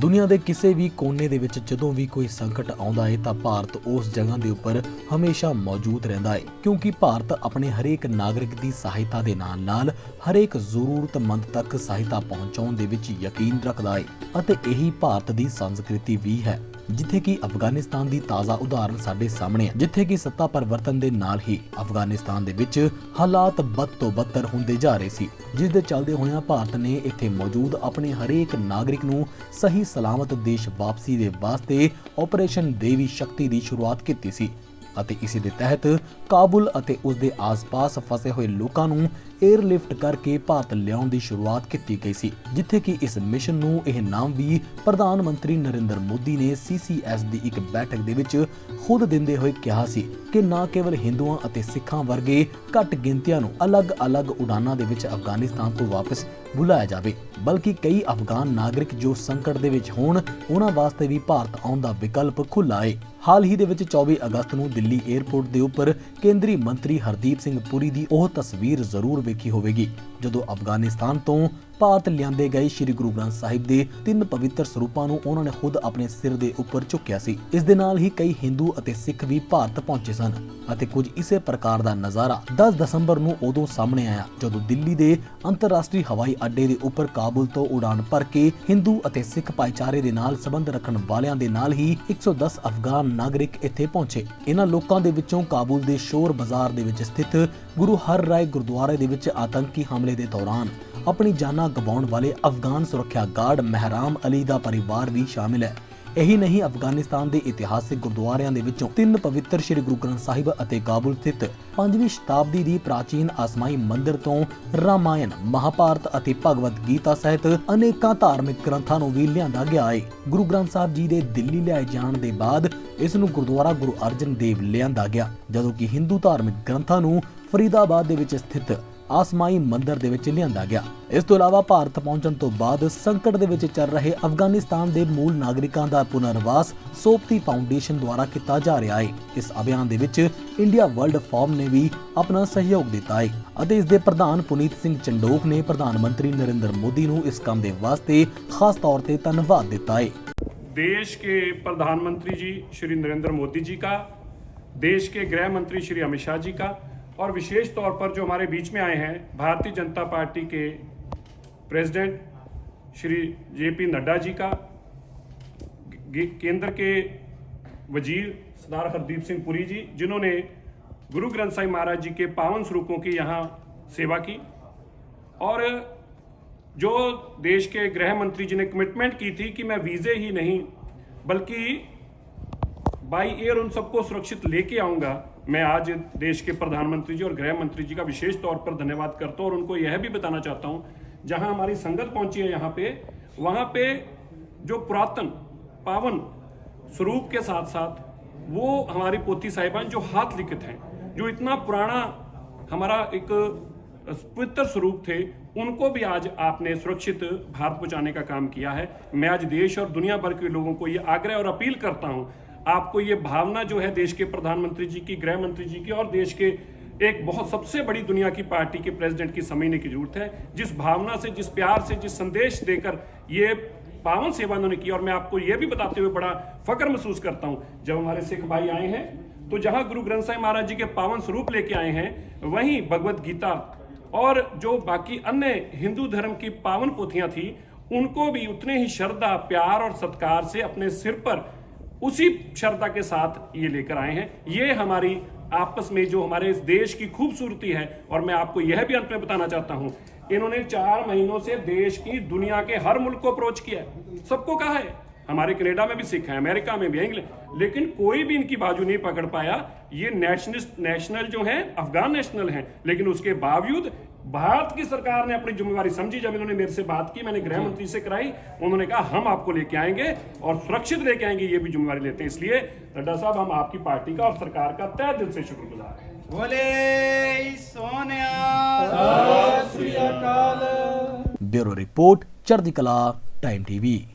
दुनिया के किसी भी कोने दे विच जदों भी कोई संकट आउंदा है तां भारत उस जगह के उपर हमेशा मौजूद रहिंदा है, क्योंकि भारत अपने हरेक नागरिक की सहायता के नाल हरेक जरूरतमंद तक सहायता पहुंचाउण दे विच यकीन रखदा है अते यही भारत की संस्कृति भी है। जिथे कि अफगानिस्तान की ताज़ा उदाहरण साडे सामने है, जिथे कि सत्ता परिवर्तन के नाल ही अफगानिस्तान दे विच हालात बद तो बदतर होंदे जा रहे सी, जिस दे चलदे होया भारत ने इत्थे मौजूद अपने हरेक नागरिक नूं सही सलामत देश वापसी दे वास्ते ऑपरेशन देवी शक्ति की शुरुआत की सी ਅਤੇ इसी दे तहत काबुल ਅਤੇ उस दे आस-पास फसे हुए लोगों नूं एयरलिफ्ट करके भारत लियाउण दी शुरुआत की गई सी, जिथे कि इस मिशन नूं यह नाम भी प्रधानमंत्री नरेंद्र मोदी ने CCS की एक बैठक दे विच खुद दिंदे हुए कहा सी कि ना केवल हिंदुआं अते सिखां वर्गे घट गिनतियां नूं अलग-अलग उड़ानां दे विच अफगानिस्तान तो वापस बुलाया जावे, बल्कि कई अफगान नागरिक जो संकट दे विच होण उन्हां वास्ते भी भारत आउण दा विकल्प खुला है। हाल ही दे विच 24 अगस्त नूं दिल्ली एयरपोर्ट दे उपर केंद्रीय मंत्री हरदीप सिंह पुरी दी ओह तस्वीर जरूर वेखी होवेगी जदों अफगानिस्तान तो भारत लियांदे गए श्री गुरु ग्रंथ साहिब दे 3 पवित्र सरूपां नूं उन्हां ने खुद अपने सिर दे उपर चुक्या सी। इस दे नाल ही कई हिंदू अते सिख भी भारत पहुंचे सन अते कुछ इसे प्रकार दा नज़ारा 10 दसंबर नूं उदों सामने आया जदों दिल्ली दे अंतरराष्ट्रीय हवाई अड्डे दे उपर काबुल तो उड़ान भर के हिंदू अते सिख भाईचारे दे नाल संबंध रखण वालियां दे नाल ही 110 अफगान नागरिक इत्थे पहुंचे। इन्हां लोकां दे विचों काबुल दे शोर बाजार दे विच स्थित गुरु हर राय गुरुद्वारे दे विच आतंकी हमले दे दौरान अपनी जाना गवाउण वाले अफगान सुरक्षा गार्ड महराम अली दा परिवार भी शामिल है। यही नहीं, अफगानिस्तान के इतिहासिक गुरुद्वारियां दे विचों 3 पवित्र श्री गुरु ग्रंथ साहिब अते काबुल स्थित 5वीं शताब्दी की प्राचीन आसमाई मंदिर तो रामायण, महाभारत अते भगवत गीता सहित अनेकां धार्मिक ग्रंथां नूं भी लिआंदा गया है। गुरु ग्रंथ साहिब जी दे दिल्ली लिआए जाण दे बाद इस नूं गुरुद्वारा गुरु अर्जन देव लिआंदा गया, जदों कि हिंदू धार्मिक ग्रंथां नूं फरीदाबाद दे विच स्थित आसमाई मंदिर दे विच लिआंदा गया। इस तो इलावा भारत पहुंचण तो बाद संकट दे विच चल रहे अफगानिस्तान दे मूल नागरिकां दा पुनर्वास सोपती फाउंडेशन द्वारा किया जा रहा है। इस अभियान दे विच इंडिया वर्ल्ड फॉर्म ने भी अपना सहयोग दिता है अते इस दे प्रधान पुनीत सिंह चंडोक ने प्रधानमंत्री नरेंद्र मोदी नूं इस काम दे वास्ते खास तौर ते धन्यवाद दिता है। देश के प्रधानमंत्री जी श्री नरेंद्र मोदी जी का, देश के गृह मंत्री श्री अमित शाह जी का और विशेष तौर पर जो हमारे बीच में आए हैं भारतीय जनता पार्टी के प्रेसिडेंट श्री JP नड्डा जी का, केंद्र के वजीर सरदार हरदीप सिंह पुरी जी, जिन्होंने गुरु ग्रंथ साहिब महाराज जी के पावन स्वरूपों की यहाँ सेवा की, और जो देश के गृह मंत्री जी ने कमिटमेंट की थी कि मैं वीज़े ही नहीं बल्कि बाई एयर उन सबको सुरक्षित लेके आऊँगा। मैं आज देश के प्रधानमंत्री जी और गृह मंत्री जी का विशेष तौर पर धन्यवाद करता हूँ और उनको यह भी बताना चाहता हूँ, जहाँ हमारी संगत पहुँची है यहाँ पे, वहाँ पे जो पुरातन पावन स्वरूप के साथ साथ वो हमारी पोती साहिबान जो हाथ लिखित हैं, जो इतना पुराना हमारा एक पवित्र स्वरूप थे, उनको भी आज आपने सुरक्षित भारत पहुँचाने का काम किया है। मैं आज देश और दुनिया भर के लोगों को ये आग्रह और अपील करता हूँ, आपको ये भावना जो है देश के प्रधानमंत्री जी की, गृह मंत्री जी की और देश के एक बहुत सबसे बड़ी दुनिया की पार्टी के प्रेसिडेंट की समझने की जरूरत है। जिस भावना से, जिस प्यार से, जिस संदेश देकर ये पावन सेवा उन्होंने की, और मैं आपको ये भी बताते हुए बड़ा फख्र महसूस करता हूँ, जब हमारे सिख भाई आए हैं तो जहाँ गुरु ग्रंथ साहिब महाराज जी के पावन स्वरूप लेके आए हैं, वहीं भगवत गीता और जो बाकी अन्य हिंदू धर्म की पावन पोथियां थी, उनको भी उतने ही श्रद्धा, प्यार और सत्कार से अपने सिर पर उसी श्रद्धा के साथ ये लेकर आए हैं। ये हमारी आपस में जो हमारे इस देश की खूबसूरती है। और मैं आपको यह भी अंत में बताना चाहता हूं, इन्होंने 4 महीनों से देश की, दुनिया के हर मुल्क को अप्रोच किया है, सबको कहा है, हमारे कनाडा में भी सिख हैं, अमेरिका में भी, इंग्लैंड, लेकिन कोई भी इनकी बाजू नहीं पकड़ पाया। ये नेशनल जो हैं अफगान नेशनल हैं, लेकिन उसके बावजूद भारत की सरकार ने अपनी जिम्मेवारी समझी। जब इन्होंने मेरे से बात की, मैंने गृह मंत्री से कराई, उन्होंने कहा हम आपको लेके आएंगे और सुरक्षित लेके आएंगे, ये भी जिम्मेवारी लेते हैं। इसलिए नड्डा साहब, हम आपकी पार्टी का और सरकार का तहे दिल से शुक्रगुजार हैं। बोले सोनिया, सत श्री अकाल। ब्यूरो रिपोर्ट, चढ़ती कला टाइम टीवी।